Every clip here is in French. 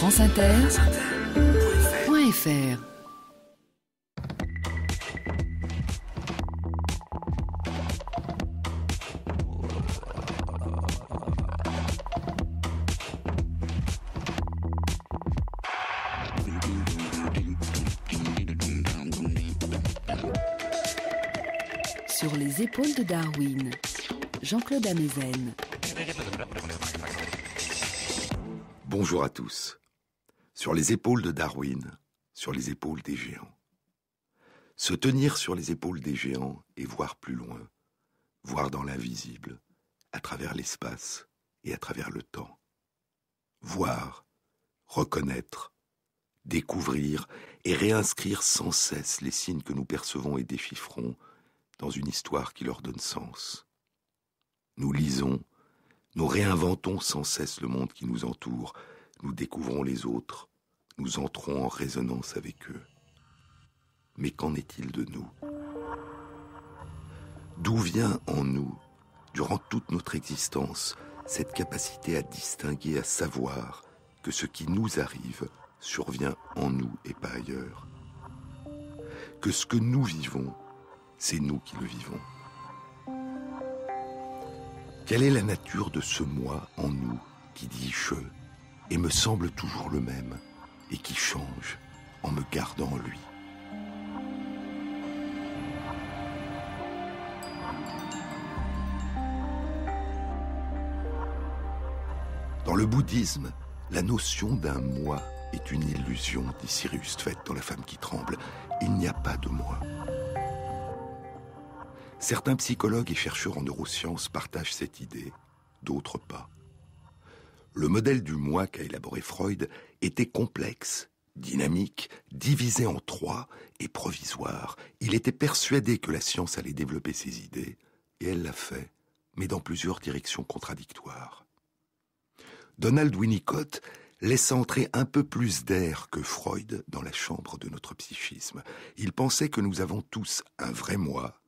franceinter.fr. Sur les épaules de Darwin, Jean-Claude Amezen. Bonjour à tous. Sur les épaules de Darwin, sur les épaules des géants. Se tenir sur les épaules des géants et voir plus loin, voir dans l'invisible, à travers l'espace et à travers le temps. Voir, reconnaître, découvrir et réinscrire sans cesse les signes que nous percevons et déchiffrons dans une histoire qui leur donne sens. Nous lisons, nous réinventons sans cesse le monde qui nous entoure, nous découvrons les autres, nous entrons en résonance avec eux. Mais qu'en est-il de nous ? D'où vient en nous, durant toute notre existence, cette capacité à distinguer, à savoir que ce qui nous arrive survient en nous et pas ailleurs ? Que ce que nous vivons, c'est nous qui le vivons. Quelle est la nature de ce moi en nous qui dit « je » et me semble toujours le même et qui change en me gardant en lui ? Dans le bouddhisme, la notion d'un moi est une illusion, dit Cyrus Tvet dans La femme qui tremble. Il n'y a pas de moi. Certains psychologues et chercheurs en neurosciences partagent cette idée, d'autres pas. Le modèle du moi qu'a élaboré Freud était complexe, dynamique, divisé en trois et provisoire. Il était persuadé que la science allait développer ses idées, et elle l'a fait, mais dans plusieurs directions contradictoires. Donald Winnicott laissa entrer un peu plus d'air que Freud dans la chambre de notre psychisme. Il pensait que nous avons tous un vrai moi,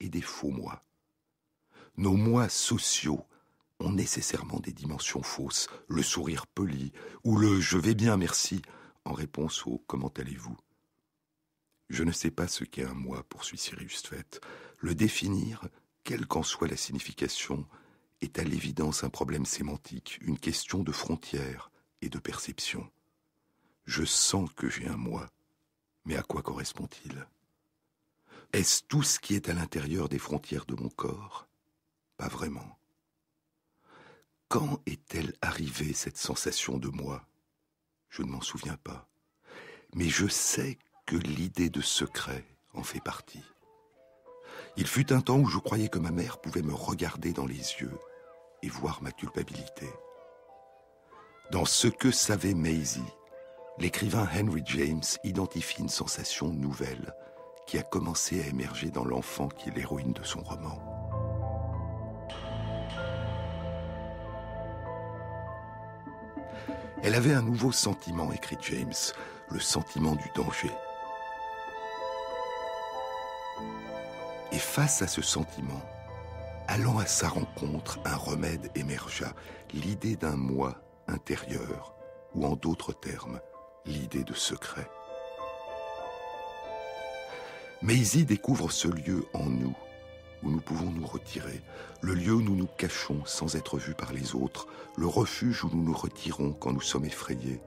et des faux moi. Nos moi sociaux ont nécessairement des dimensions fausses, le sourire poli ou le « je vais bien, merci » en réponse au « comment allez-vous ». Je ne sais pas ce qu'est un moi, poursuit Cyrus Tvet. Le définir, quelle qu'en soit la signification, est à l'évidence un problème sémantique, une question de frontières et de perception. Je sens que j'ai un moi, mais à quoi correspond-il ? Est-ce tout ce qui est à l'intérieur des frontières de mon corps ? Pas vraiment. Quand est-elle arrivée, cette sensation de moi ? Je ne m'en souviens pas. Mais je sais que l'idée de secret en fait partie. Il fut un temps où je croyais que ma mère pouvait me regarder dans les yeux et voir ma culpabilité. Dans Ce que savait Maisie, l'écrivain Henry James identifie une sensation nouvelle qui a commencé à émerger dans l'enfant qui est l'héroïne de son roman. Elle avait un nouveau sentiment, écrit James, le sentiment du danger. Et face à ce sentiment, allant à sa rencontre, un remède émergea, l'idée d'un moi intérieur, ou en d'autres termes, l'idée de secret. Maisie découvre ce lieu en nous, où nous pouvons nous retirer, le lieu où nous nous cachons sans être vus par les autres, le refuge où nous nous retirons quand nous sommes effrayés,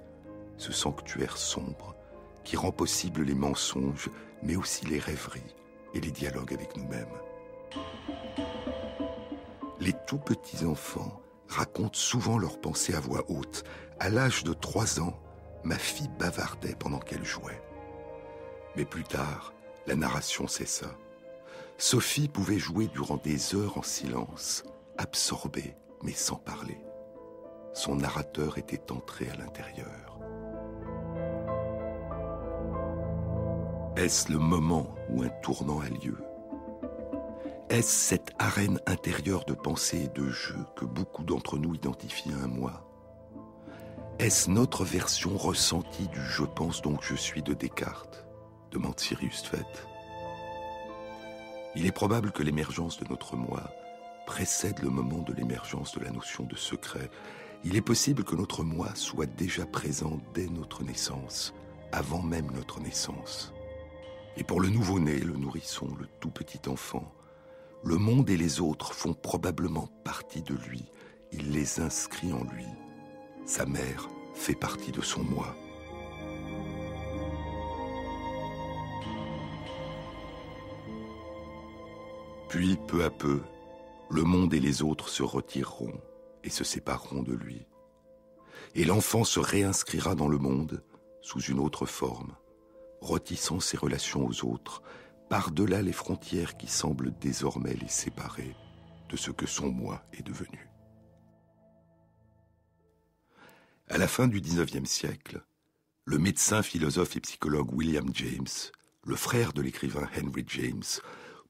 ce sanctuaire sombre qui rend possible les mensonges, mais aussi les rêveries et les dialogues avec nous-mêmes. Les tout petits enfants racontent souvent leurs pensées à voix haute. À l'âge de 3 ans, ma fille bavardait pendant qu'elle jouait. Mais plus tard, la narration cessa. Sophie pouvait jouer durant des heures en silence, absorbée, mais sans parler. Son narrateur était entré à l'intérieur. Est-ce le moment où un tournant a lieu ? Est-ce cette arène intérieure de pensée et de jeu que beaucoup d'entre nous identifient à un moi ? Est-ce notre version ressentie du « je pense donc je suis » de Descartes ? Demande Cyrus Tvet. Il est probable que l'émergence de notre moi précède le moment de l'émergence de la notion de secret. Il est possible que notre moi soit déjà présent dès notre naissance, avant même notre naissance. Et pour le nouveau-né, le nourrisson, le tout petit enfant, le monde et les autres font probablement partie de lui. Il les inscrit en lui. Sa mère fait partie de son moi. Puis, peu à peu, le monde et les autres se retireront et se sépareront de lui. Et l'enfant se réinscrira dans le monde sous une autre forme, retissant ses relations aux autres, par-delà les frontières qui semblent désormais les séparer de ce que son moi est devenu. À la fin du XIXe siècle, le médecin, philosophe et psychologue William James, le frère de l'écrivain Henry James,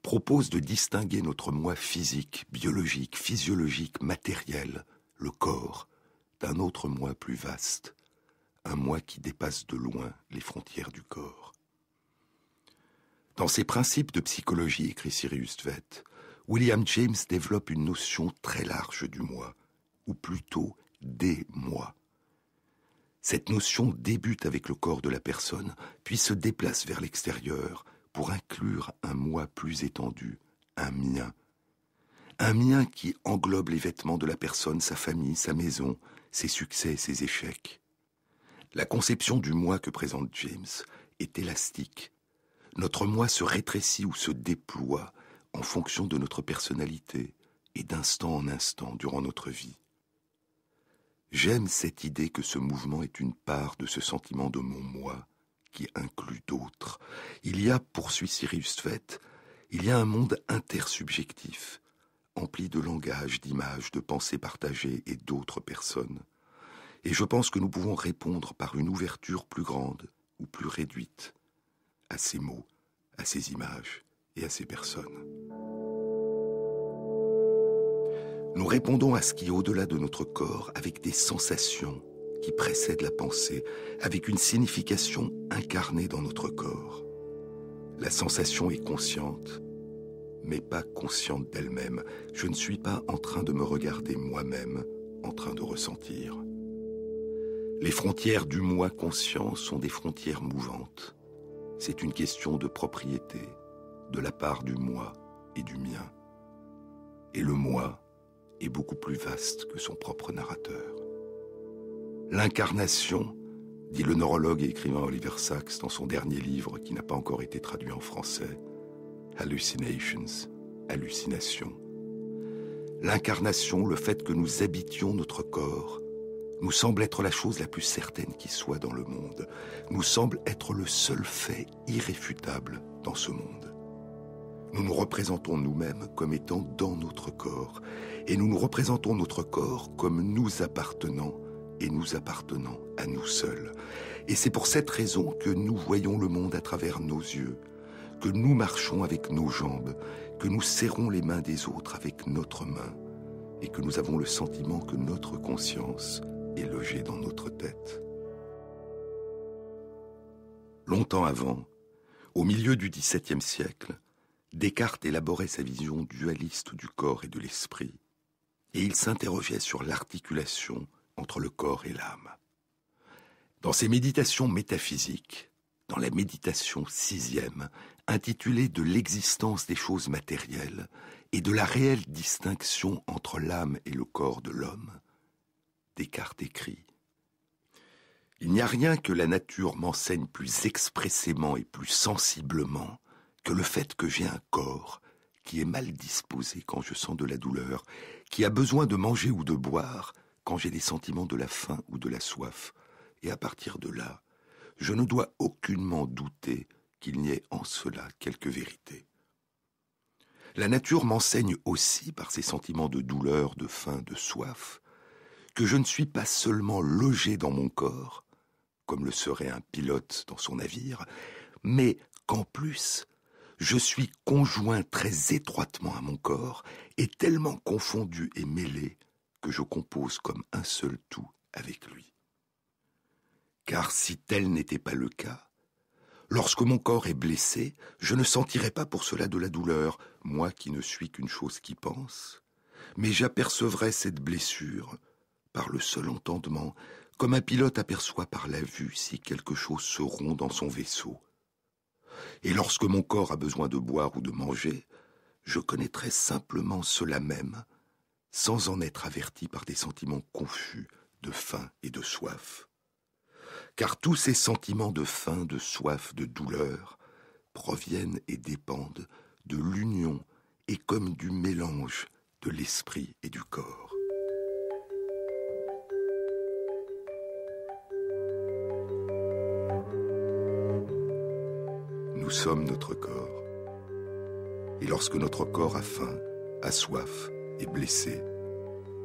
propose de distinguer notre moi physique, biologique, physiologique, matériel, le corps, d'un autre moi plus vaste, un moi qui dépasse de loin les frontières du corps. Dans ses principes de psychologie, écrit Cyrus Tvet, William James développe une notion très large du moi, ou plutôt des moi. Cette notion débute avec le corps de la personne, puis se déplace vers l'extérieur pour inclure un moi plus étendu, un mien. Un mien qui englobe les vêtements de la personne, sa famille, sa maison, ses succès et ses échecs. La conception du moi que présente James est élastique. Notre moi se rétrécit ou se déploie en fonction de notre personnalité et d'instant en instant durant notre vie. J'aime cette idée que ce mouvement est une part de ce sentiment de mon moi qui inclut d'autres. Il y a, poursuit Cyrus Tvet, il y a un monde intersubjectif, empli de langage, d'images, de pensées partagées et d'autres personnes. Et je pense que nous pouvons répondre par une ouverture plus grande ou plus réduite à ces mots, à ces images et à ces personnes. Nous répondons à ce qui est au-delà de notre corps avec des sensations qui précèdent la pensée, avec une signification incarnée dans notre corps. La sensation est consciente, mais pas consciente d'elle-même. Je ne suis pas en train de me regarder moi-même, en train de ressentir. Les frontières du moi conscient sont des frontières mouvantes. C'est une question de propriété, de la part du moi et du mien. Et le moi est beaucoup plus vaste que son propre narrateur. L'incarnation, dit le neurologue et écrivain Oliver Sacks dans son dernier livre qui n'a pas encore été traduit en français, Hallucinations, hallucinations. L'incarnation, le fait que nous habitions notre corps, nous semble être la chose la plus certaine qui soit dans le monde, nous semble être le seul fait irréfutable dans ce monde. Nous nous représentons nous-mêmes comme étant dans notre corps, et nous nous représentons notre corps comme nous appartenant et nous appartenant à nous seuls. Et c'est pour cette raison que nous voyons le monde à travers nos yeux, que nous marchons avec nos jambes, que nous serrons les mains des autres avec notre main, et que nous avons le sentiment que notre conscience est logée dans notre tête. Longtemps avant, au milieu du XVIIe siècle, Descartes élaborait sa vision dualiste du corps et de l'esprit, et il s'interrogeait sur l'articulation entre le corps et l'âme. Dans ses méditations métaphysiques, dans la méditation 6e, intitulée « De l'existence des choses matérielles et de la réelle distinction entre l'âme et le corps de l'homme », Descartes écrit « Il n'y a rien que la nature m'enseigne plus expressément et plus sensiblement que le fait que j'ai un corps qui est mal disposé quand je sens de la douleur, qui a besoin de manger ou de boire quand j'ai des sentiments de la faim ou de la soif. Et à partir de là, je ne dois aucunement douter qu'il n'y ait en cela quelque vérité. La nature m'enseigne aussi, par ses sentiments de douleur, de faim, de soif, que je ne suis pas seulement logé dans mon corps, comme le serait un pilote dans son navire, mais qu'en plus, je suis conjoint très étroitement à mon corps et tellement confondu et mêlé que je compose comme un seul tout avec lui. Car si tel n'était pas le cas, lorsque mon corps est blessé, je ne sentirai pas pour cela de la douleur, moi qui ne suis qu'une chose qui pense, mais j'apercevrai cette blessure par le seul entendement, comme un pilote aperçoit par la vue si quelque chose se rompt dans son vaisseau. Et lorsque mon corps a besoin de boire ou de manger, je connaîtrai simplement cela même, sans en être averti par des sentiments confus de faim et de soif. Car tous ces sentiments de faim, de soif, de douleur proviennent et dépendent de l'union et comme du mélange de l'esprit et du corps. Nous sommes notre corps. Et lorsque notre corps a faim, a soif, est blessé,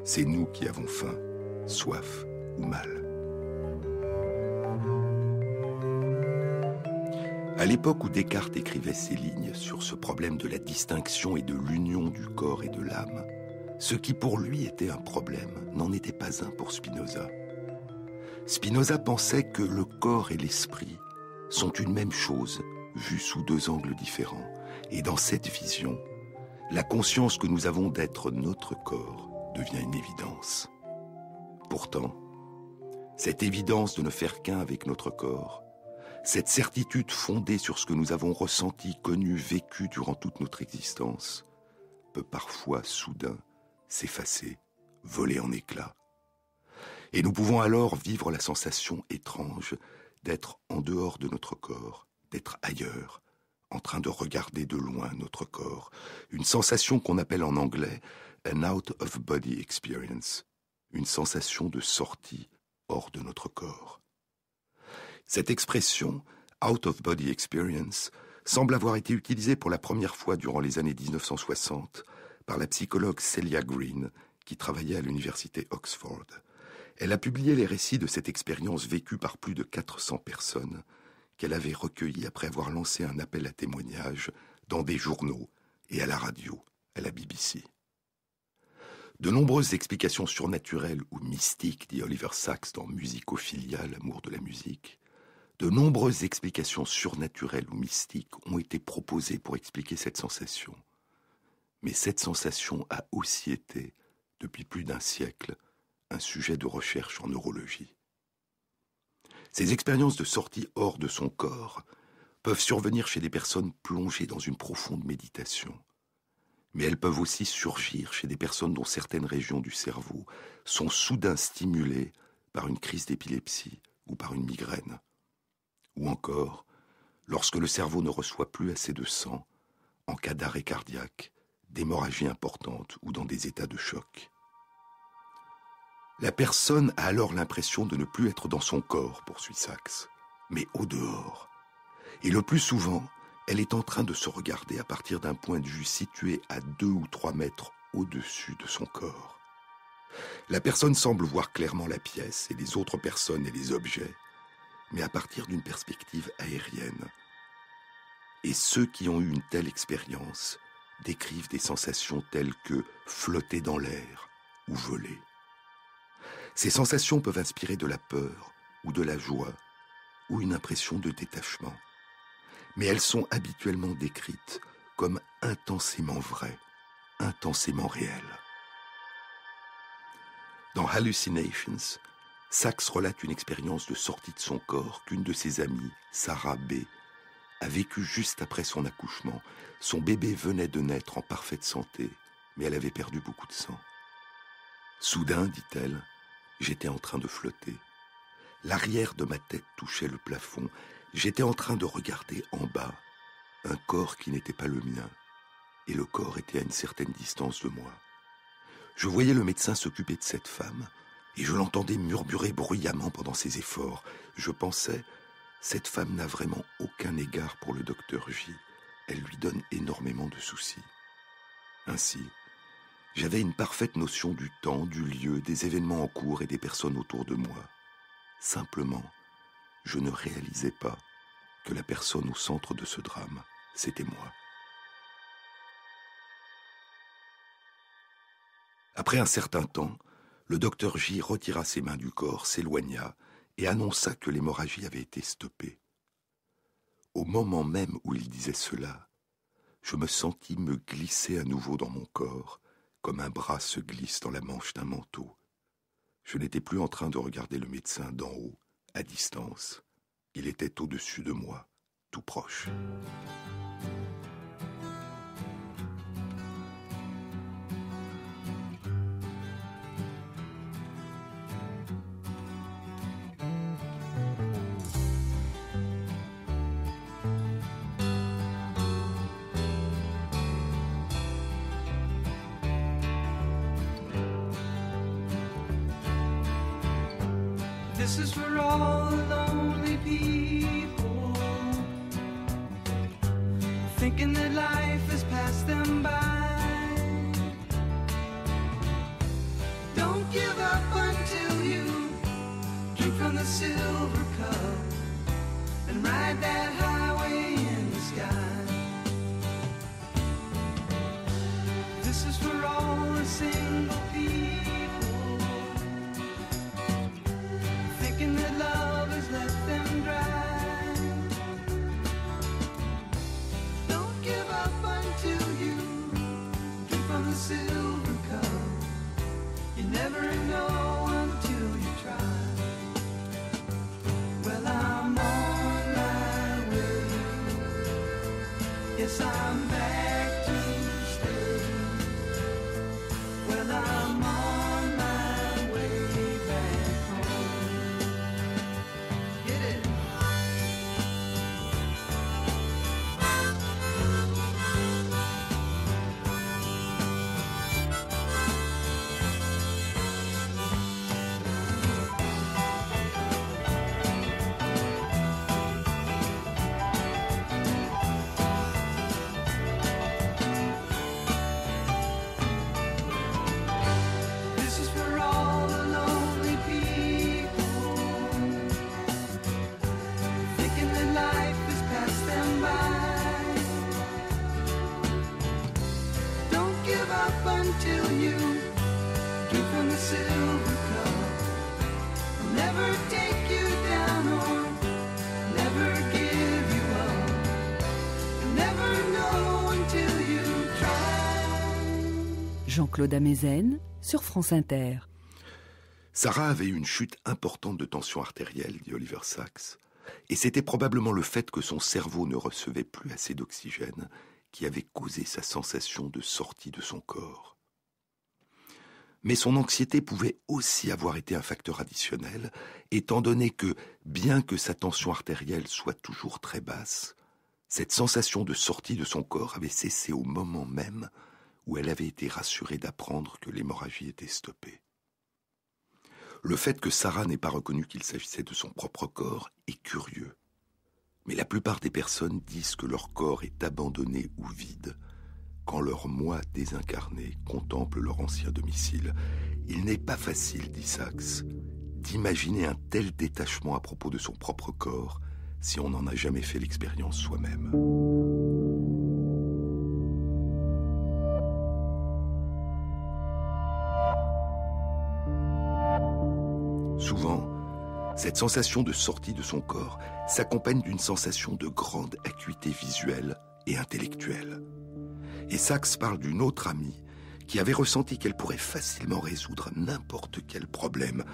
c'est nous qui avons faim, soif ou mal. À l'époque où Descartes écrivait ces lignes sur ce problème de la distinction et de l'union du corps et de l'âme, ce qui pour lui était un problème n'en était pas un pour Spinoza. Spinoza pensait que le corps et l'esprit sont une même chose, vue sous deux angles différents. Et dans cette vision, la conscience que nous avons d'être notre corps devient une évidence. Pourtant, cette évidence de ne faire qu'un avec notre corps, cette certitude fondée sur ce que nous avons ressenti, connu, vécu durant toute notre existence, peut parfois soudain s'effacer, voler en éclats. Et nous pouvons alors vivre la sensation étrange d'être en dehors de notre corps, d'être ailleurs, en train de regarder de loin notre corps, une sensation qu'on appelle en anglais « an out-of-body experience », une sensation de sortie hors de notre corps. Cette expression « out-of-body experience » semble avoir été utilisée pour la première fois durant les années 1960 par la psychologue Celia Green, qui travaillait à l'université Oxford. Elle a publié les récits de cette expérience vécue par plus de 400 personnes qu'elle avait recueillies après avoir lancé un appel à témoignages dans des journaux et à la radio, à la BBC. De nombreuses explications surnaturelles ou mystiques, dit Oliver Sacks dans Musicophilia, l'amour de la musique, de nombreuses explications surnaturelles ou mystiques ont été proposées pour expliquer cette sensation. Mais cette sensation a aussi été, depuis plus d'un siècle, un sujet de recherche en neurologie. Ces expériences de sortie hors de son corps peuvent survenir chez des personnes plongées dans une profonde méditation. Mais elles peuvent aussi surgir chez des personnes dont certaines régions du cerveau sont soudain stimulées par une crise d'épilepsie ou par une migraine. Ou encore, lorsque le cerveau ne reçoit plus assez de sang, en cas d'arrêt cardiaque, d'hémorragie importante ou dans des états de choc. La personne a alors l'impression de ne plus être dans son corps, poursuit Sacks, mais au dehors. Et le plus souvent, elle est en train de se regarder à partir d'un point de vue situé à 2 ou 3 mètres au-dessus de son corps. La personne semble voir clairement la pièce et les autres personnes et les objets, mais à partir d'une perspective aérienne. Et ceux qui ont eu une telle expérience décrivent des sensations telles que flotter dans l'air ou voler. Ces sensations peuvent inspirer de la peur ou de la joie ou une impression de détachement. Mais elles sont habituellement décrites comme intensément vraies, intensément réelles. Dans Hallucinations, Sacks relate une expérience de sortie de son corps qu'une de ses amies, Sarah B., a vécue juste après son accouchement. Son bébé venait de naître en parfaite santé, mais elle avait perdu beaucoup de sang. Soudain, dit-elle, j'étais en train de flotter. L'arrière de ma tête touchait le plafond. J'étais en train de regarder en bas un corps qui n'était pas le mien, et le corps était à une certaine distance de moi. Je voyais le médecin s'occuper de cette femme, et je l'entendais murmurer bruyamment pendant ses efforts. Je pensais, cette femme n'a vraiment aucun égard pour le docteur J. Elle lui donne énormément de soucis. Ainsi, j'avais une parfaite notion du temps, du lieu, des événements en cours et des personnes autour de moi. Simplement, je ne réalisais pas que la personne au centre de ce drame, c'était moi. Après un certain temps, le docteur J retira ses mains du corps, s'éloigna et annonça que l'hémorragie avait été stoppée. Au moment même où il disait cela, je me sentis me glisser à nouveau dans mon corps, comme un bras se glisse dans la manche d'un manteau. Je n'étais plus en train de regarder le médecin d'en haut, à distance. Il était au-dessus de moi, tout proche. This is for all the lonely people, thinking that life has passed them by. Don't give up until you drink from the silver cup and ride that highway in the sky. This is for all the single people, thinking that love has left them dry. Don't give up until you drink from the silver cup. You never know until you try. Well, I'm on my way. Yes, I'm back to stay. Well, I'm on my way back home. Get it? This is for all the lonely people, thinking that life has passed them by. Don't give up until you drink from the silver cup. Never take you down or never give you up. You'll never know until you try. Jean-Claude Amezen sur France Inter. Sarah avait eu une chute importante de tension artérielle, dit Oliver Sacks, et c'était probablement le fait que son cerveau ne recevait plus assez d'oxygène qui avait causé sa sensation de sortie de son corps. Mais son anxiété pouvait aussi avoir été un facteur additionnel, étant donné que, bien que sa tension artérielle soit toujours très basse, cette sensation de sortie de son corps avait cessé au moment même où elle avait été rassurée d'apprendre que l'hémorragie était stoppée. Le fait que Sarah n'ait pas reconnu qu'il s'agissait de son propre corps est curieux. Mais la plupart des personnes disent que leur corps est abandonné ou vide quand leur moi désincarné contemple leur ancien domicile. Il n'est pas facile, dit Sacks, d'imaginer un tel détachement à propos de son propre corps si on n'en a jamais fait l'expérience soi-même. Souvent, cette sensation de sortie de son corps s'accompagne d'une sensation de grande acuité visuelle et intellectuelle. Et Sacks parle d'une autre amie qui avait ressenti qu'elle pourrait facilement résoudre n'importe quel problème.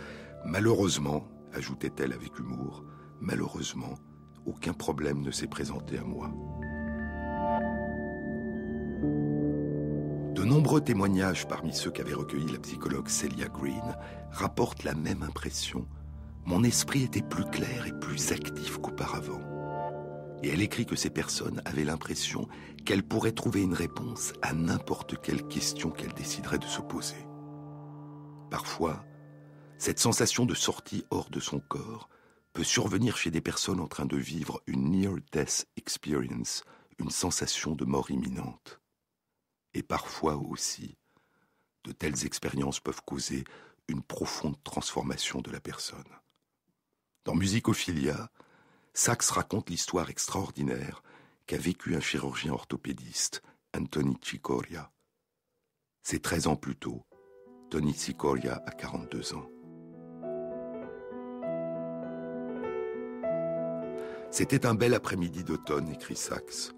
Malheureusement, ajoutait-elle avec humour, malheureusement, aucun problème ne s'est présenté à moi. De nombreux témoignages parmi ceux qu'avait recueillis la psychologue Celia Green rapportent la même impression. Mon esprit était plus clair et plus actif qu'auparavant. Et elle écrit que ces personnes avaient l'impression qu'elles pourraient trouver une réponse à n'importe quelle question qu'elles décideraient de se poser. Parfois, cette sensation de sortie hors de son corps peut survenir chez des personnes en train de vivre une near-death experience, une sensation de mort imminente. Et parfois aussi, de telles expériences peuvent causer une profonde transformation de la personne. Dans Musicophilia, Sacks raconte l'histoire extraordinaire qu'a vécue un chirurgien orthopédiste, Anthony Cicoria. C'est 13 ans plus tôt, Tony Cicoria a 42 ans. C'était un bel après-midi d'automne, écrit Sacks.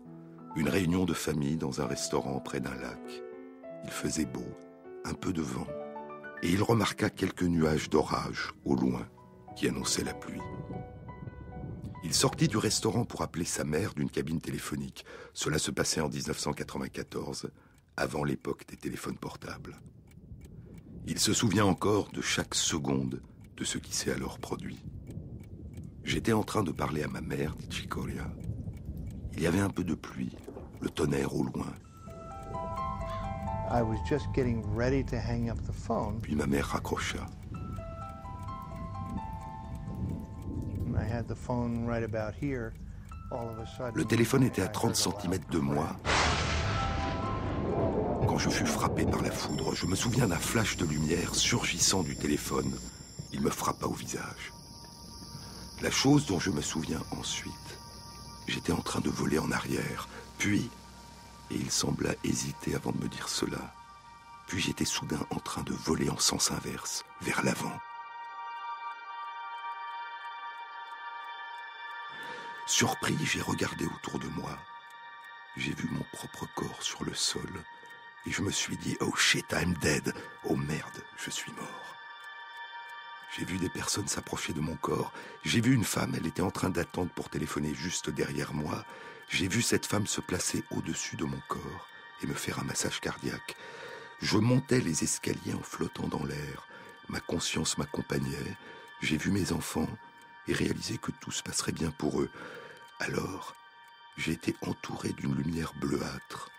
Une réunion de famille dans un restaurant près d'un lac. Il faisait beau, un peu de vent. et il remarqua quelques nuages d'orage au loin qui annonçaient la pluie. Il sortit du restaurant pour appeler sa mère d'une cabine téléphonique. Cela se passait en 1994, avant l'époque des téléphones portables. Il se souvient encore de chaque seconde de ce qui s'est alors produit. J'étais en train de parler à ma mère, dit Chicoria. Il y avait un peu de pluie, le tonnerre au loin. I was just getting ready to hang up the phone. Puis ma mère raccrocha. I had the phone right about here. All of a sudden, Le téléphone était à 30 cm de moi. Quand je fus frappé par la foudre, je me souviens d'un flash de lumière surgissant du téléphone. Il me frappa au visage. La chose dont je me souviens ensuite, j'étais en train de voler en arrière, puis, et il sembla hésiter avant de me dire cela, puis j'étais soudain en train de voler en sens inverse, vers l'avant. Surpris, j'ai regardé autour de moi. J'ai vu mon propre corps sur le sol et je me suis dit « Oh shit, I'm dead !»« Oh merde, je suis mort !» J'ai vu des personnes s'approcher de mon corps. J'ai vu une femme, elle était en train d'attendre pour téléphoner juste derrière moi. J'ai vu cette femme se placer au-dessus de mon corps et me faire un massage cardiaque. Je montais les escaliers en flottant dans l'air. Ma conscience m'accompagnait. J'ai vu mes enfants et réalisé que tout se passerait bien pour eux. Alors, j'ai été entouré d'une lumière bleuâtre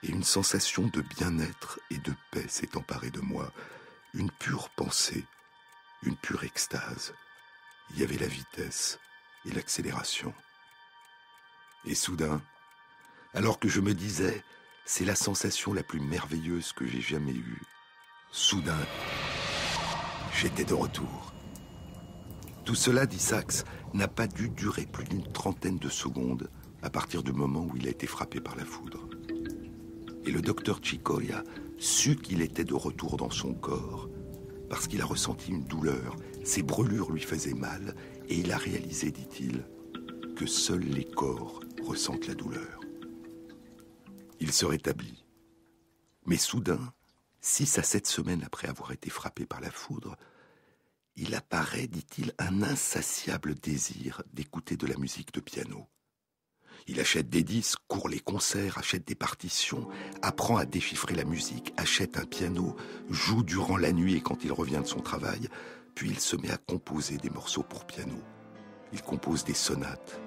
et une sensation de bien-être et de paix s'est emparée de moi. Une pure pensée, une pure extase. Il y avait la vitesse et l'accélération. Et soudain, alors que je me disais « c'est la sensation la plus merveilleuse que j'ai jamais eue », soudain, j'étais de retour. Tout cela, dit Sachs, n'a pas dû durer plus d'une trentaine de secondes à partir du moment où il a été frappé par la foudre. Et le docteur Chicoria sut qu'il était de retour dans son corps parce qu'il a ressenti une douleur, ses brûlures lui faisaient mal et il a réalisé, dit-il, que seuls les corps ressentent la douleur. Il se rétablit. Mais soudain, 6 à 7 semaines après avoir été frappé par la foudre, il apparaît, dit-il, un insatiable désir d'écouter de la musique de piano. Il achète des disques, court les concerts, achète des partitions, apprend à déchiffrer la musique, achète un piano, joue durant la nuit et quand il revient de son travail, puis il se met à composer des morceaux pour piano. Il compose des sonates,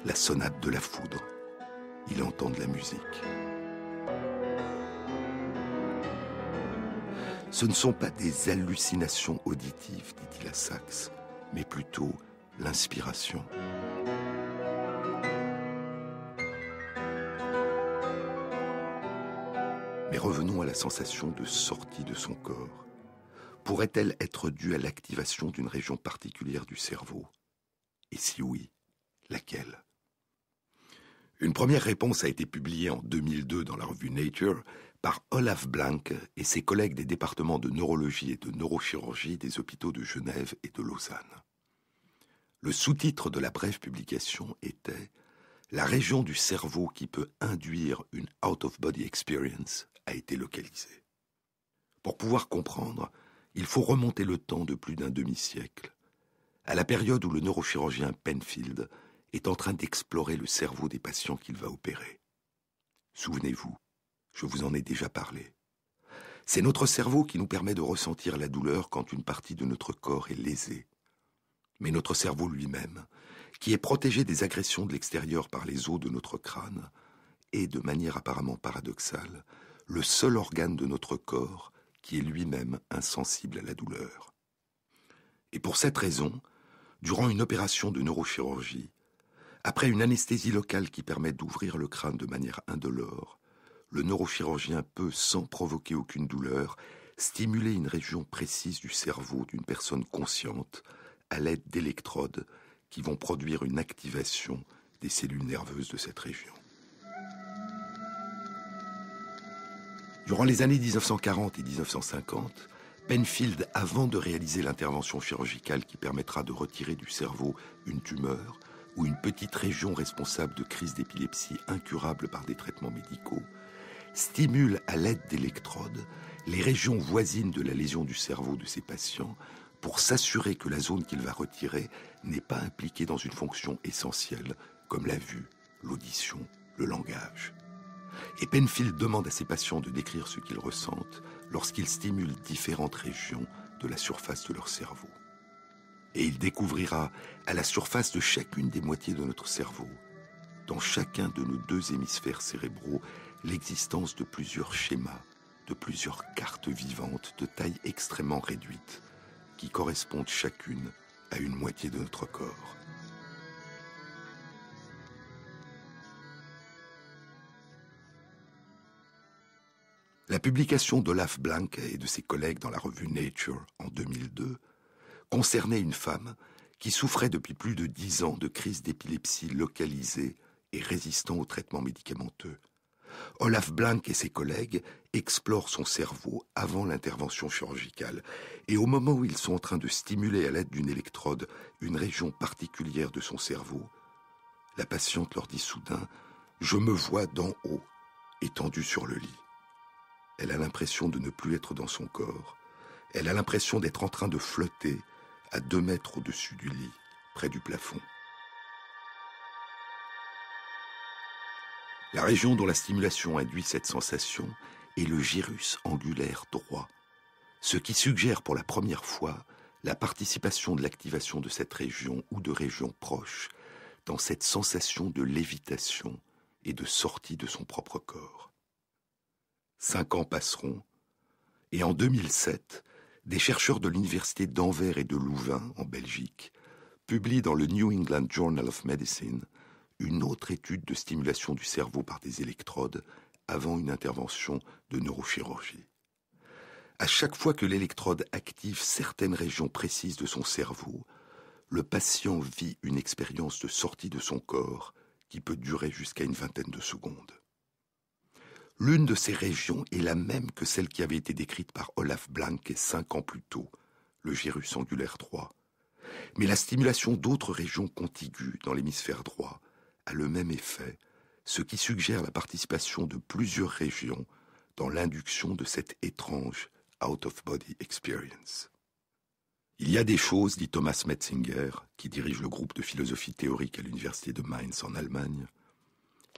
la sonate de la foudre. Il entend de la musique. Ce ne sont pas des hallucinations auditives, dit-il à Sachs, mais plutôt l'inspiration. Mais revenons à la sensation de sortie de son corps. Pourrait-elle être due à l'activation d'une région particulière du cerveau? Et si oui, laquelle? Une première réponse a été publiée en 2002 dans la revue Nature par Olaf Blank et ses collègues des départements de neurologie et de neurochirurgie des hôpitaux de Genève et de Lausanne. Le sous-titre de la brève publication était « La région du cerveau qui peut induire une out-of-body experience a été localisée ». Pour pouvoir comprendre, il faut remonter le temps de plus d'un demi-siècle, à la période où le neurochirurgien Penfield est en train d'explorer le cerveau des patients qu'il va opérer. Souvenez-vous, je vous en ai déjà parlé. C'est notre cerveau qui nous permet de ressentir la douleur quand une partie de notre corps est lésée. Mais notre cerveau lui-même, qui est protégé des agressions de l'extérieur par les os de notre crâne, est, de manière apparemment paradoxale, le seul organe de notre corps qui est lui-même insensible à la douleur. Et pour cette raison, durant une opération de neurochirurgie, après une anesthésie locale qui permet d'ouvrir le crâne de manière indolore, le neurochirurgien peut, sans provoquer aucune douleur, stimuler une région précise du cerveau d'une personne consciente à l'aide d'électrodes qui vont produire une activation des cellules nerveuses de cette région. Durant les années 1940 et 1950, Penfield, avant de réaliser l'intervention chirurgicale qui permettra de retirer du cerveau une tumeur ou une petite région responsable de crises d'épilepsie incurables par des traitements médicaux, stimule à l'aide d'électrodes les régions voisines de la lésion du cerveau de ces patients pour s'assurer que la zone qu'il va retirer n'est pas impliquée dans une fonction essentielle comme la vue, l'audition, le langage. Et Penfield demande à ses patients de décrire ce qu'ils ressentent lorsqu'ils stimulent différentes régions de la surface de leur cerveau. Et il découvrira à la surface de chacune des moitiés de notre cerveau, dans chacun de nos 2 hémisphères cérébraux, l'existence de plusieurs schémas, de plusieurs cartes vivantes de taille extrêmement réduite, qui correspondent chacune à une moitié de notre corps. La publication d'Olaf Blanke et de ses collègues dans la revue Nature en 2002 concernait une femme qui souffrait depuis plus de 10 ans de crises d'épilepsie localisées et résistant aux traitements médicamenteux. Olaf Blanke et ses collègues explorent son cerveau avant l'intervention chirurgicale. Et au moment où ils sont en train de stimuler à l'aide d'une électrode une région particulière de son cerveau, la patiente leur dit soudain « Je me vois d'en haut, étendue sur le lit ». Elle a l'impression de ne plus être dans son corps. Elle a l'impression d'être en train de flotter à 2 mètres au-dessus du lit, près du plafond. La région dont la stimulation induit cette sensation est le gyrus angulaire droit, ce qui suggère pour la première fois la participation de l'activation de cette région ou de régions proches dans cette sensation de lévitation et de sortie de son propre corps. 5 ans passeront, et en 2007, des chercheurs de l'université d'Anvers et de Louvain, en Belgique, publient dans le New England Journal of Medicine une autre étude de stimulation du cerveau par des électrodes avant une intervention de neurochirurgie. À chaque fois que l'électrode active certaines régions précises de son cerveau, le patient vit une expérience de sortie de son corps qui peut durer jusqu'à une 20aine de secondes. L'une de ces régions est la même que celle qui avait été décrite par Olaf Blanke 5 ans plus tôt, le gyrus angulaire droit. Mais la stimulation d'autres régions contiguës dans l'hémisphère droit a le même effet, ce qui suggère la participation de plusieurs régions dans l'induction de cette étrange out-of-body experience. Il y a des choses, dit Thomas Metzinger, qui dirige le groupe de philosophie théorique à l'université de Mainz en Allemagne,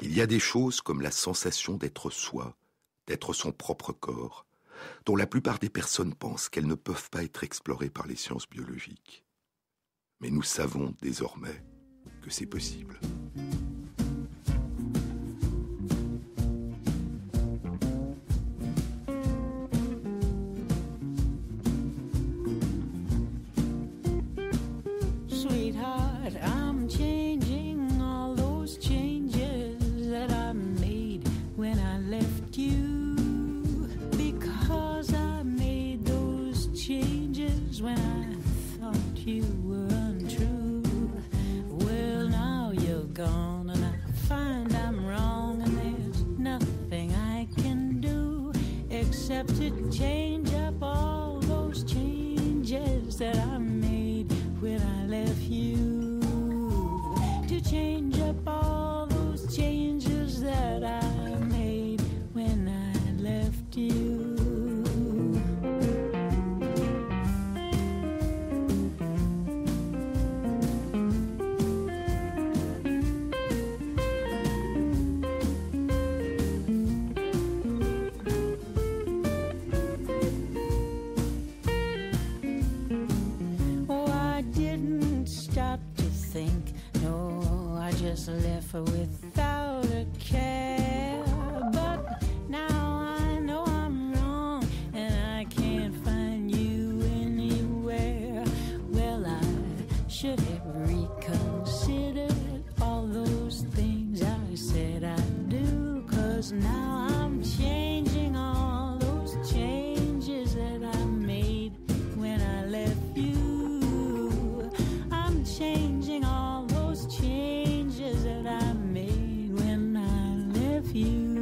il y a des choses comme la sensation d'être soi, d'être son propre corps, dont la plupart des personnes pensent qu'elles ne peuvent pas être explorées par les sciences biologiques. Mais nous savons désormais que c'est possible. Sweetheart, I'm changing all those changes that I made when I left you, because I made those changes when I thought you were untrue. Well, now you're gone and I find I'm wrong, and there's nothing I can do except to change up all those changes that I made when I left you, to change up all those changes that I made when I left you. Left without a care, but now I know I'm wrong and I can't find you anywhere. Well, I should have reconsidered all those things I said I'd do, 'cause now I'm changing all those changes that I made when I left you. I'm changing all those changes that I made when I left you.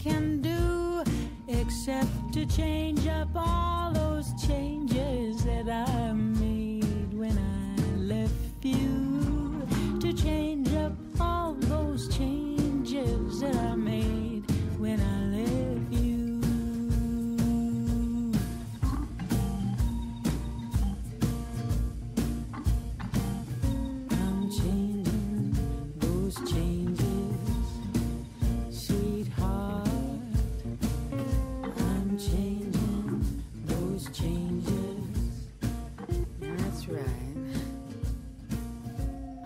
can do except to change up all those changes that I made when I left you. To change up all those changes that I made when I left you. I'm changing those changes, sweetheart. I'm changing those changes. That's right.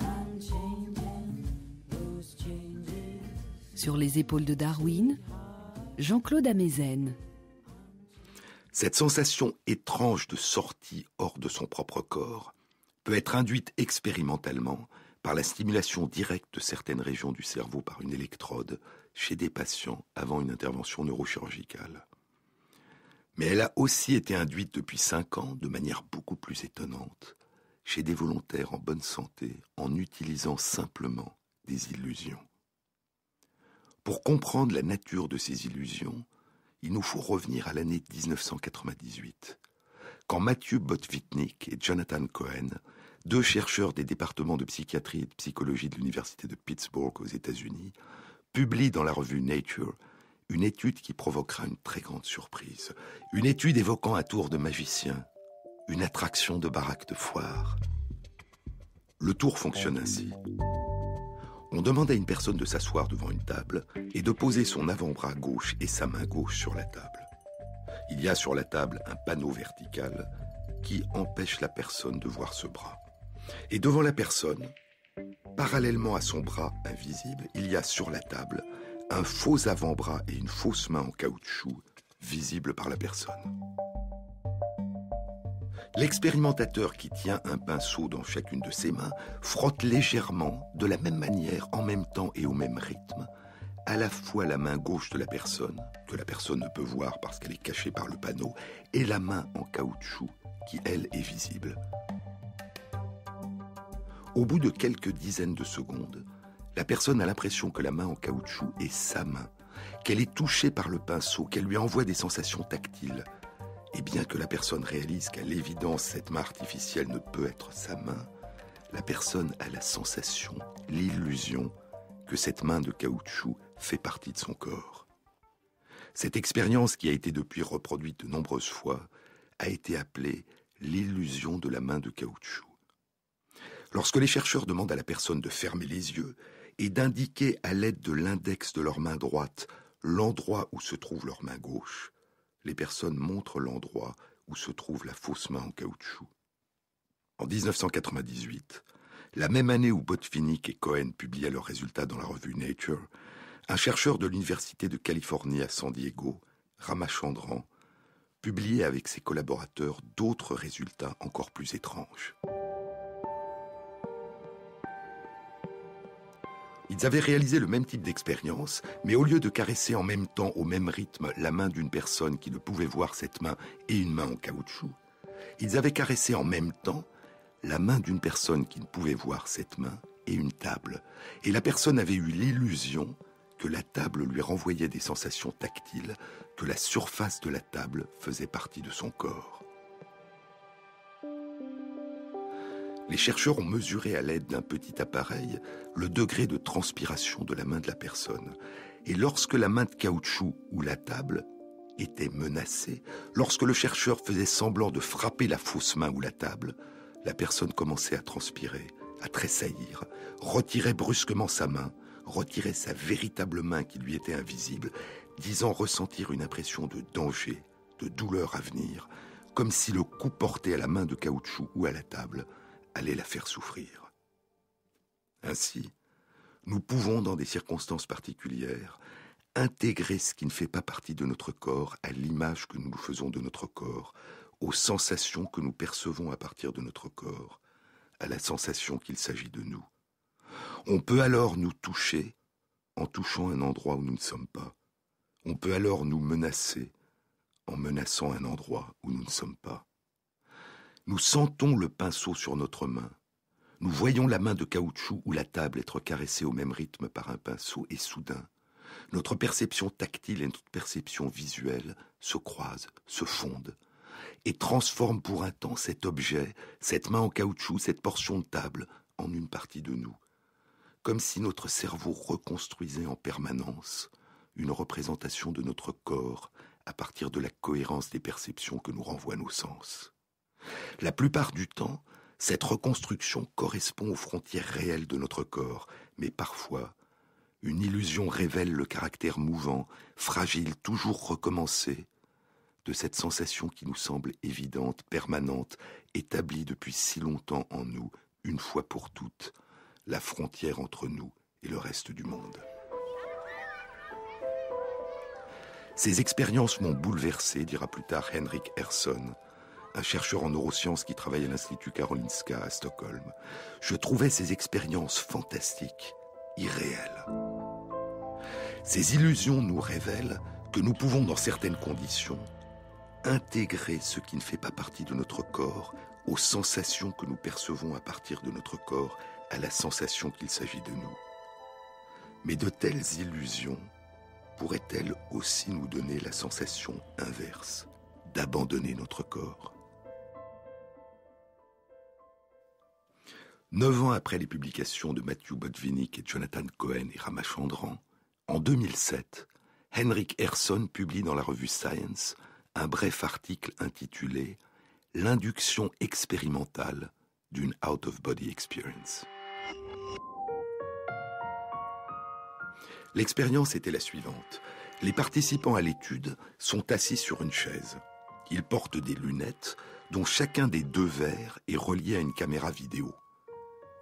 I'm changing those changes. Sur les épaules de Darwin, Jean-Claude Amezen. Cette sensation étrange de sortie hors de son propre corps peut être induite expérimentalement par la stimulation directe de certaines régions du cerveau par une électrode chez des patients avant une intervention neurochirurgicale. Mais elle a aussi été induite depuis 5 ans, de manière beaucoup plus étonnante, chez des volontaires en bonne santé en utilisant simplement des illusions. Pour comprendre la nature de ces illusions, il nous faut revenir à l'année 1998, quand Matthew Botvinnik et Jonathan Cohen, 2 chercheurs des départements de psychiatrie et de psychologie de l'université de Pittsburgh aux États-Unis, publient dans la revue Nature une étude qui provoquera une très grande surprise. Une étude évoquant un tour de magicien, une attraction de baraque de foire. Le tour fonctionne ainsi. On demande à une personne de s'asseoir devant une table et de poser son avant-bras gauche et sa main gauche sur la table. Il y a sur la table un panneau vertical qui empêche la personne de voir ce bras. Et devant la personne, parallèlement à son bras invisible, il y a sur la table un faux avant-bras et une fausse main en caoutchouc visibles par la personne. L'expérimentateur qui tient un pinceau dans chacune de ses mains frotte légèrement, de la même manière, en même temps et au même rythme, à la fois la main gauche de la personne, que la personne ne peut voir parce qu'elle est cachée par le panneau, et la main en caoutchouc, qui, elle, est visible. Au bout de quelques dizaines de secondes, la personne a l'impression que la main en caoutchouc est sa main, qu'elle est touchée par le pinceau, qu'elle lui envoie des sensations tactiles. Et bien que la personne réalise qu'à l'évidence cette main artificielle ne peut être sa main, la personne a la sensation, l'illusion que cette main de caoutchouc fait partie de son corps. Cette expérience, qui a été depuis reproduite de nombreuses fois, a été appelée l'illusion de la main de caoutchouc. Lorsque les chercheurs demandent à la personne de fermer les yeux et d'indiquer à l'aide de l'index de leur main droite l'endroit où se trouve leur main gauche, les personnes montrent l'endroit où se trouve la fausse main en caoutchouc. En 1998, la même année où Botvinnik et Cohen publiaient leurs résultats dans la revue Nature, un chercheur de l'Université de Californie à San Diego, Ramachandran, publiait avec ses collaborateurs d'autres résultats encore plus étranges. Ils avaient réalisé le même type d'expérience, mais au lieu de caresser en même temps, au même rythme, la main d'une personne qui ne pouvait voir cette main et une main en caoutchouc, ils avaient caressé en même temps la main d'une personne qui ne pouvait voir cette main et une table. Et la personne avait eu l'illusion que la table lui renvoyait des sensations tactiles, que la surface de la table faisait partie de son corps. Les chercheurs ont mesuré à l'aide d'un petit appareil le degré de transpiration de la main de la personne. Et lorsque la main de caoutchouc ou la table était menacée, lorsque le chercheur faisait semblant de frapper la fausse main ou la table, la personne commençait à transpirer, à tressaillir, retirait brusquement sa main, retirait sa véritable main qui lui était invisible, disant ressentir une impression de danger, de douleur à venir, comme si le coup porté à la main de caoutchouc ou à la table allait la faire souffrir. Ainsi, nous pouvons, dans des circonstances particulières, intégrer ce qui ne fait pas partie de notre corps à l'image que nous nous faisons de notre corps, aux sensations que nous percevons à partir de notre corps, à la sensation qu'il s'agit de nous. On peut alors nous toucher en touchant un endroit où nous ne sommes pas. On peut alors nous menacer en menaçant un endroit où nous ne sommes pas. Nous sentons le pinceau sur notre main. Nous voyons la main de caoutchouc ou la table être caressée au même rythme par un pinceau et soudain, Notre perception tactile et notre perception visuelle se croisent, se fondent, et transforment pour un temps cet objet, cette main en caoutchouc, cette portion de table, en une partie de nous. Comme si notre cerveau reconstruisait en permanence une représentation de notre corps à partir de la cohérence des perceptions que nous renvoient nos sens. La plupart du temps, cette reconstruction correspond aux frontières réelles de notre corps, mais parfois, une illusion révèle le caractère mouvant, fragile, toujours recommencé, de cette sensation qui nous semble évidente, permanente, établie depuis si longtemps en nous, une fois pour toutes, la frontière entre nous et le reste du monde. Ces expériences m'ont bouleversé, dira plus tard Henrik Ersson, un chercheur en neurosciences qui travaille à l'Institut Karolinska à Stockholm. Je trouvais ces expériences fantastiques, irréelles. Ces illusions nous révèlent que nous pouvons, dans certaines conditions, intégrer ce qui ne fait pas partie de notre corps aux sensations que nous percevons à partir de notre corps, à la sensation qu'il s'agit de nous. Mais de telles illusions pourraient-elles aussi nous donner la sensation inverse, d'abandonner notre corps ? 9 ans après les publications de Matthew Botvinnik et Jonathan Cohen et Ramachandran, en 2007, Henrik Ersson publie dans la revue Science un bref article intitulé « L'induction expérimentale d'une out-of-body experience ». L'expérience était la suivante. Les participants à l'étude sont assis sur une chaise. Ils portent des lunettes dont chacun des 2 verres est relié à une caméra vidéo.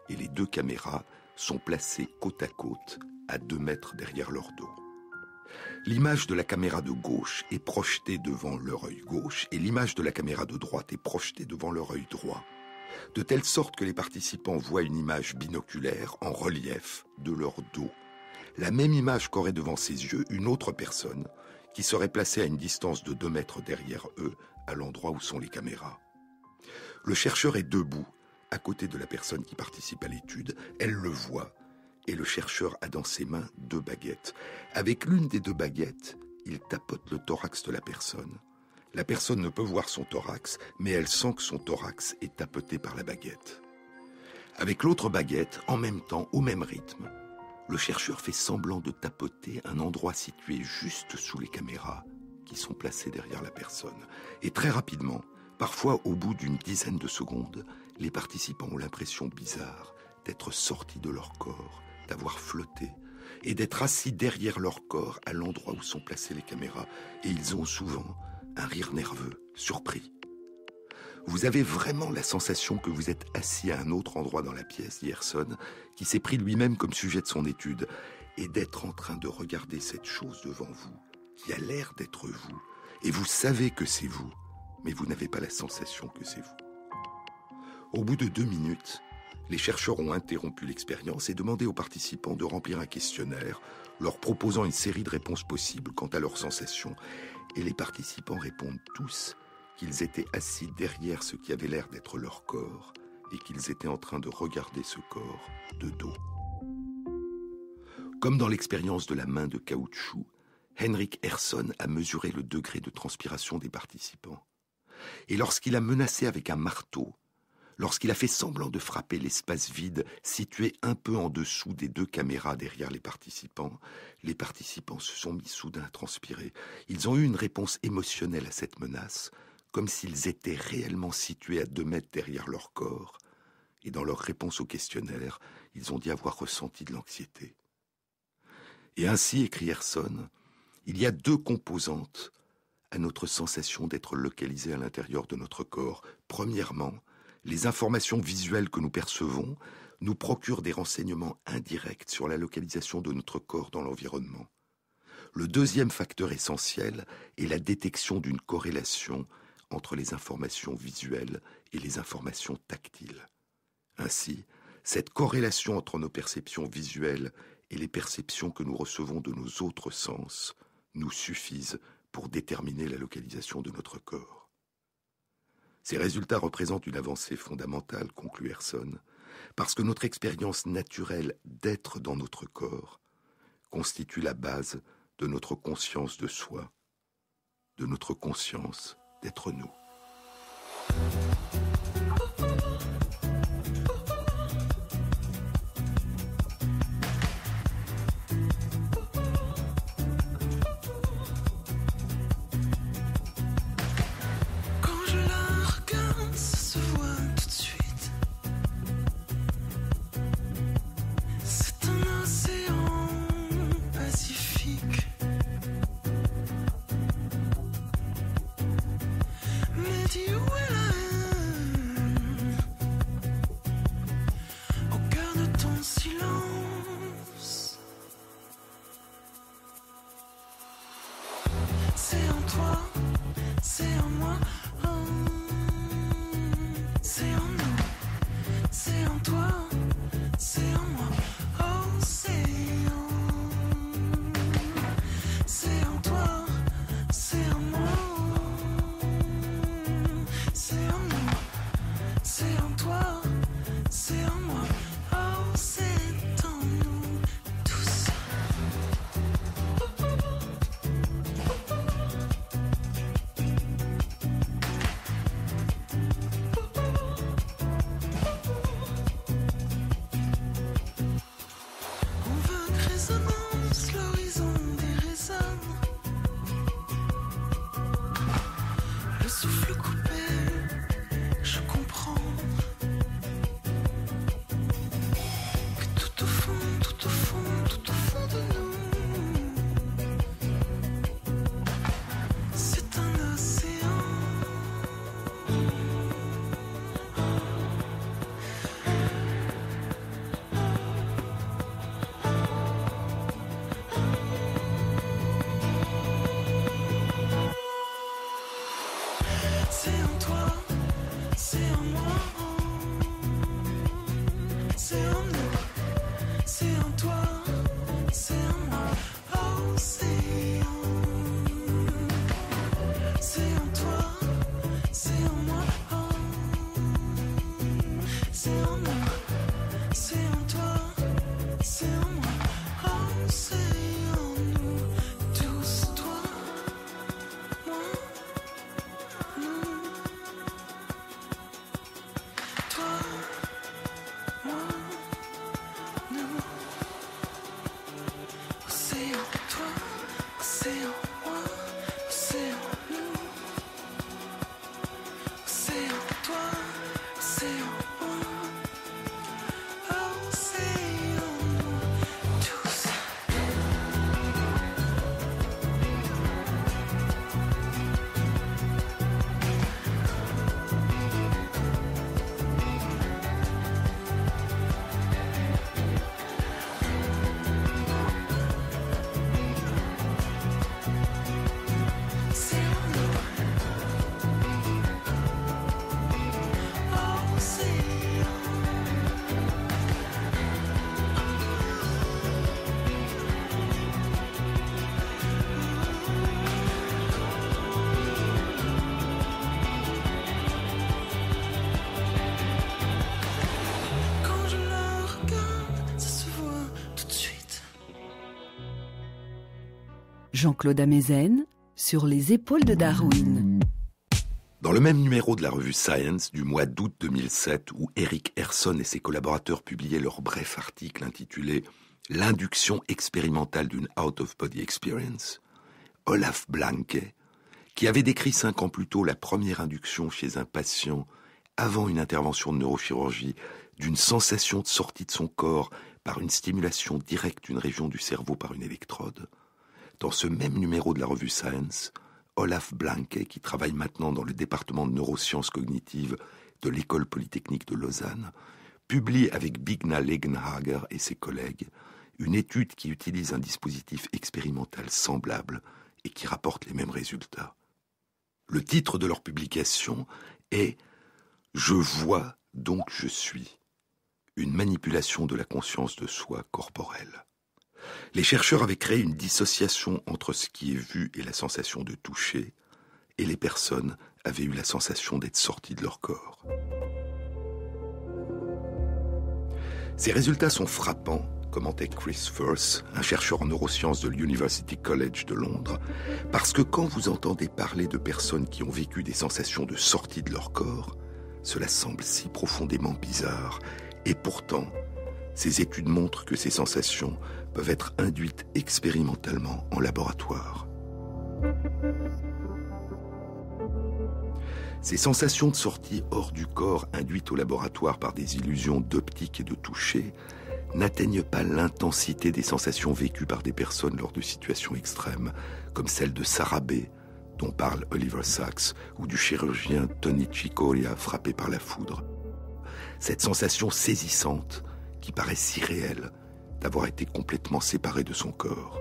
Et les 2 caméras sont placées côte à côte, à 2 mètres derrière leur dos. L'image de la caméra de gauche est projetée devant leur œil gauche et l'image de la caméra de droite est projetée devant leur œil droit, de telle sorte que les participants voient une image binoculaire en relief de leur dos. La même image qu'aurait devant ses yeux une autre personne qui serait placée à une distance de 2 mètres derrière eux, à l'endroit où sont les caméras. Le chercheur est debout, à côté de la personne qui participe à l'étude. Elle le voit, et le chercheur a dans ses mains 2 baguettes. Avec l'une des 2 baguettes, il tapote le thorax de la personne. La personne ne peut voir son thorax, mais elle sent que son thorax est tapoté par la baguette. Avec l'autre baguette, en même temps, au même rythme, le chercheur fait semblant de tapoter un endroit situé juste sous les caméras qui sont placées derrière la personne. Et très rapidement, parfois au bout d'une dizaine de secondes, les participants ont l'impression bizarre d'être sortis de leur corps, d'avoir flotté et d'être assis derrière leur corps à l'endroit où sont placées les caméras. Et ils ont souvent un rire nerveux, surpris. Vous avez vraiment la sensation que vous êtes assis à un autre endroit dans la pièce, dit Ersson, qui s'est pris lui-même comme sujet de son étude, et d'être en train de regarder cette chose devant vous, qui a l'air d'être vous, et vous savez que c'est vous, mais vous n'avez pas la sensation que c'est vous. Au bout de 2 minutes, les chercheurs ont interrompu l'expérience et demandé aux participants de remplir un questionnaire, leur proposant une série de réponses possibles quant à leurs sensations, et les participants répondent tous qu'ils étaient assis derrière ce qui avait l'air d'être leur corps et qu'ils étaient en train de regarder ce corps de dos. Comme dans l'expérience de la main de caoutchouc, Henrik Ersson a mesuré le degré de transpiration des participants. Et lorsqu'il a menacé avec un marteau, lorsqu'il a fait semblant de frapper l'espace vide situé un peu en dessous des 2 caméras derrière les participants se sont mis soudain à transpirer. Ils ont eu une réponse émotionnelle à cette menace, comme s'ils étaient réellement situés à 2 mètres derrière leur corps, et dans leur réponse au questionnaire, ils ont dit avoir ressenti de l'anxiété. Et ainsi, écrit Ersson, il y a 2 composantes à notre sensation d'être localisés à l'intérieur de notre corps. Premièrement, les informations visuelles que nous percevons nous procurent des renseignements indirects sur la localisation de notre corps dans l'environnement. Le deuxième facteur essentiel est la détection d'une corrélation entre les informations visuelles et les informations tactiles. Ainsi, cette corrélation entre nos perceptions visuelles et les perceptions que nous recevons de nos autres sens nous suffisent pour déterminer la localisation de notre corps. Ces résultats représentent une avancée fondamentale, conclut Ersson, parce que notre expérience naturelle d'être dans notre corps constitue la base de notre conscience de soi, de notre conscience d'être nous. Jean-Claude Amezen, sur les épaules de Darwin. Dans le même numéro de la revue Science du mois d'août 2007, où Eric Herson et ses collaborateurs publiaient leur bref article intitulé « L'induction expérimentale d'une out-of-body experience », Olaf Blanke, qui avait décrit 5 ans plus tôt la première induction chez un patient avant une intervention de neurochirurgie d'une sensation de sortie de son corps par une stimulation directe d'une région du cerveau par une électrode. Dans ce même numéro de la revue Science, Olaf Blanke, qui travaille maintenant dans le département de neurosciences cognitives de l'École polytechnique de Lausanne, publie avec Bigna Legenhager et ses collègues une étude qui utilise un dispositif expérimental semblable et qui rapporte les mêmes résultats. Le titre de leur publication est « Je vois, donc je suis », une manipulation de la conscience de soi corporelle. Les chercheurs avaient créé une dissociation entre ce qui est vu et la sensation de toucher, et les personnes avaient eu la sensation d'être sorties de leur corps. Ces résultats sont frappants commentait Chris Firth, un chercheur en neurosciences de l'University College de Londres, parce que quand vous entendez parler de personnes qui ont vécu des sensations de sortie de leur corps, cela semble si profondément bizarre. Et pourtant, ces études montrent que ces sensations peuvent être induites expérimentalement en laboratoire. Ces sensations de sortie hors du corps induites au laboratoire par des illusions d'optique et de toucher n'atteignent pas l'intensité des sensations vécues par des personnes lors de situations extrêmes, comme celle de Sarah B., dont parle Oliver Sacks, ou du chirurgien Tony Chicoria frappé par la foudre. Cette sensation saisissante, qui paraît si réelle, d'avoir été complètement séparé de son corps.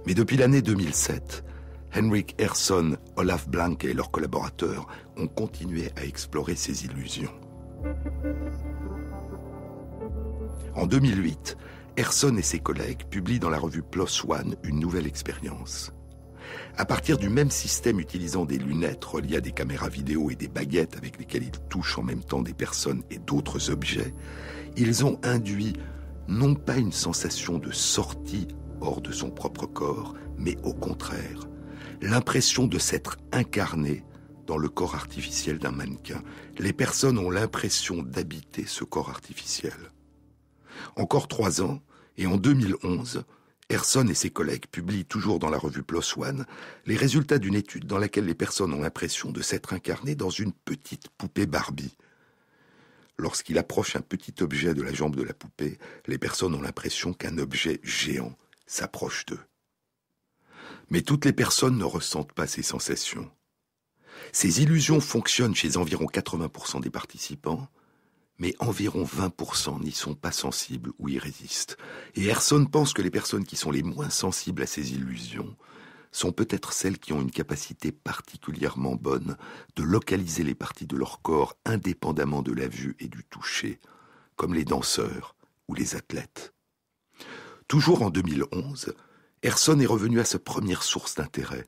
Mais depuis l'année 2007, Henrik Ehrson, Olaf Blanke et leurs collaborateurs ont continué à explorer ces illusions. En 2008, Ehrson et ses collègues publient dans la revue PLOS ONE une nouvelle expérience. À partir du même système utilisant des lunettes reliées à des caméras vidéo et des baguettes avec lesquelles ils touchent en même temps des personnes et d'autres objets, ils ont induit non pas une sensation de sortie hors de son propre corps, mais au contraire, l'impression de s'être incarné dans le corps artificiel d'un mannequin. Les personnes ont l'impression d'habiter ce corps artificiel. Encore 3 ans, et en 2011, Ehrson et ses collègues publient toujours dans la revue PLOS ONE les résultats d'une étude dans laquelle les personnes ont l'impression de s'être incarnées dans une petite poupée Barbie. Lorsqu'il approche un petit objet de la jambe de la poupée, les personnes ont l'impression qu'un objet géant s'approche d'eux. Mais toutes les personnes ne ressentent pas ces sensations. Ces illusions fonctionnent chez environ 80% des participants, mais environ 20% n'y sont pas sensibles ou y résistent. Et Ehrson pense que les personnes qui sont les moins sensibles à ces illusions sont peut-être celles qui ont une capacité particulièrement bonne de localiser les parties de leur corps indépendamment de la vue et du toucher, comme les danseurs ou les athlètes. Toujours en 2011, Ehrson est revenu à sa première source d'intérêt,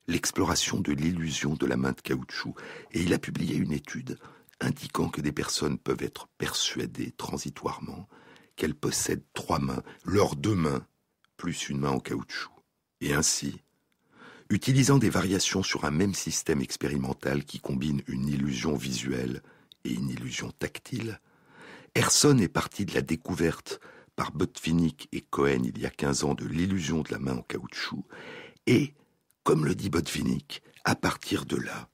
l'exploration de l'illusion de la main de caoutchouc, et il a publié une étude indiquant que des personnes peuvent être persuadées transitoirement qu'elles possèdent 3 mains, leurs 2 mains, plus une main en caoutchouc. Et ainsi, utilisant des variations sur un même système expérimental qui combine une illusion visuelle et une illusion tactile, Ehrson est parti de la découverte par Botvinnik et Cohen il y a 15 ans de l'illusion de la main en caoutchouc, et, comme le dit Botvinnik, à partir de là,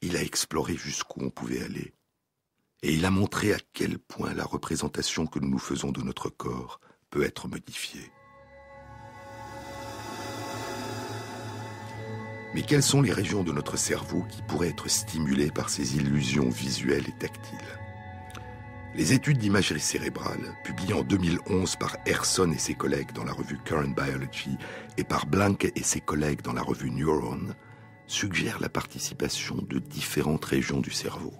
il a exploré jusqu'où on pouvait aller. Et il a montré à quel point la représentation que nous nous faisons de notre corps peut être modifiée. Mais quelles sont les régions de notre cerveau qui pourraient être stimulées par ces illusions visuelles et tactiles ? Les études d'imagerie cérébrale, publiées en 2011 par Ehrson et ses collègues dans la revue Current Biology et par Blanke et ses collègues dans la revue Neuron, suggèrent la participation de différentes régions du cerveau.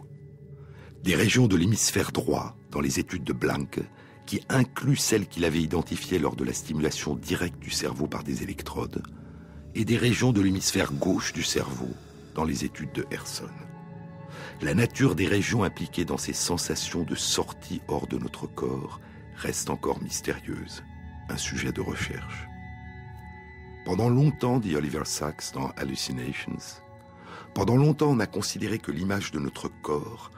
Des régions de l'hémisphère droit, dans les études de Blanke, qui incluent celles qu'il avait identifiées lors de la stimulation directe du cerveau par des électrodes, et des régions de l'hémisphère gauche du cerveau, dans les études de Ehrson. La nature des régions impliquées dans ces sensations de sortie hors de notre corps reste encore mystérieuse, un sujet de recherche. Pendant longtemps, dit Oliver Sacks dans Hallucinations, pendant longtemps on a considéré que l'image de notre corps,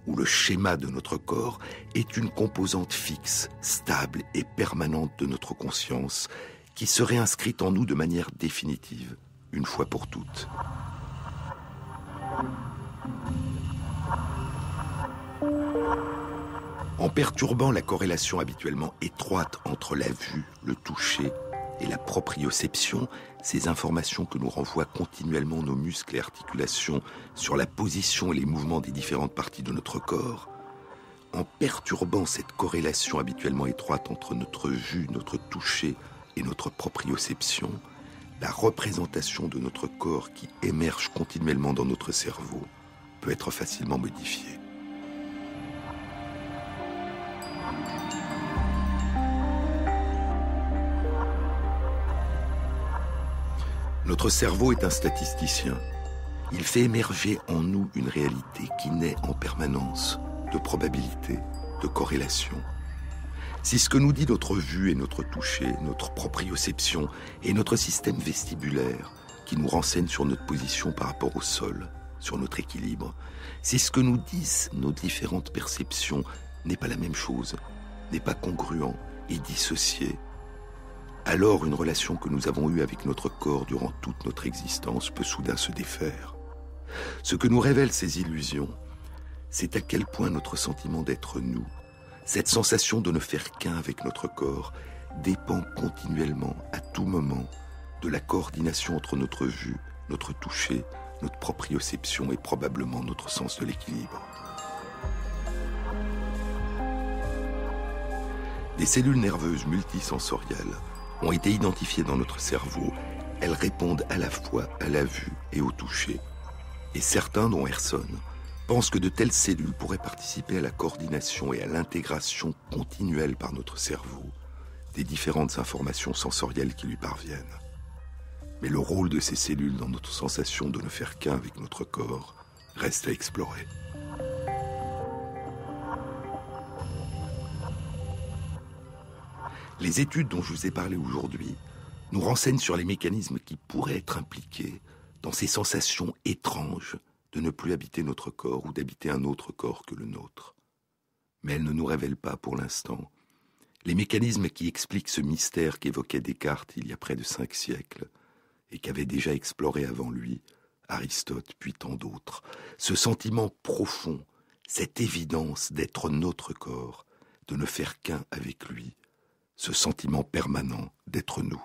ou le schéma de notre corps, est une composante fixe, stable et permanente de notre conscience, qui serait inscrite en nous de manière définitive, une fois pour toutes. En perturbant la corrélation habituellement étroite entre la vue, le toucher et la proprioception, ces informations que nous renvoient continuellement nos muscles et articulations sur la position et les mouvements des différentes parties de notre corps, en perturbant cette corrélation habituellement étroite entre notre vue, notre toucher et notre proprioception, la représentation de notre corps qui émerge continuellement dans notre cerveau peut être facilement modifiée. Notre cerveau est un statisticien. Il fait émerger en nous une réalité qui naît en permanence de probabilités, de corrélations. si ce que nous dit notre vue et notre toucher, notre proprioception et notre système vestibulaire, qui nous renseigne sur notre position par rapport au sol, sur notre équilibre, si ce que nous disent nos différentes perceptions n'est pas la même chose, n'est pas congruent et dissocié, alors une relation que nous avons eue avec notre corps durant toute notre existence peut soudain se défaire. Ce que nous révèlent ces illusions, c'est à quel point notre sentiment d'être nous, cette sensation de ne faire qu'un avec notre corps, dépend continuellement, à tout moment, de la coordination entre notre vue, notre toucher, notre proprioception et probablement notre sens de l'équilibre. Des cellules nerveuses multisensorielles ont été identifiées dans notre cerveau. Elles répondent à la fois à la vue et au toucher. Et certains, dont Ersson, pensent que de telles cellules pourraient participer à la coordination et à l'intégration continuelle par notre cerveau des différentes informations sensorielles qui lui parviennent. Mais le rôle de ces cellules dans notre sensation de ne faire qu'un avec notre corps reste à explorer. Les études dont je vous ai parlé aujourd'hui nous renseignent sur les mécanismes qui pourraient être impliqués dans ces sensations étranges de ne plus habiter notre corps ou d'habiter un autre corps que le nôtre. Mais elles ne nous révèlent pas, pour l'instant, les mécanismes qui expliquent ce mystère qu'évoquait Descartes il y a près de 5 siècles et qu'avait déjà exploré avant lui Aristote puis tant d'autres. Ce sentiment profond, cette évidence d'être notre corps, de ne faire qu'un avec lui, ce sentiment permanent d'être nous.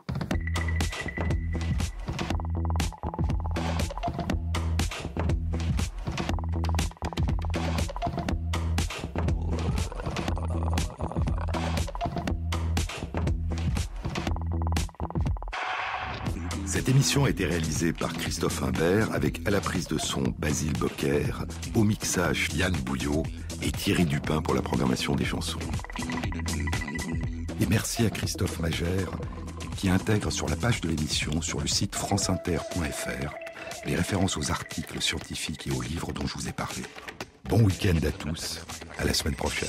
Cette émission a été réalisée par Christophe Imbert avec à la prise de son Basile Bocquer, au mixage Yann Bouillot et Thierry Dupin pour la programmation des chansons. Et merci à Christophe Magère qui intègre sur la page de l'émission sur le site franceinter.fr les références aux articles scientifiques et aux livres dont je vous ai parlé. Bon week-end à tous, à la semaine prochaine.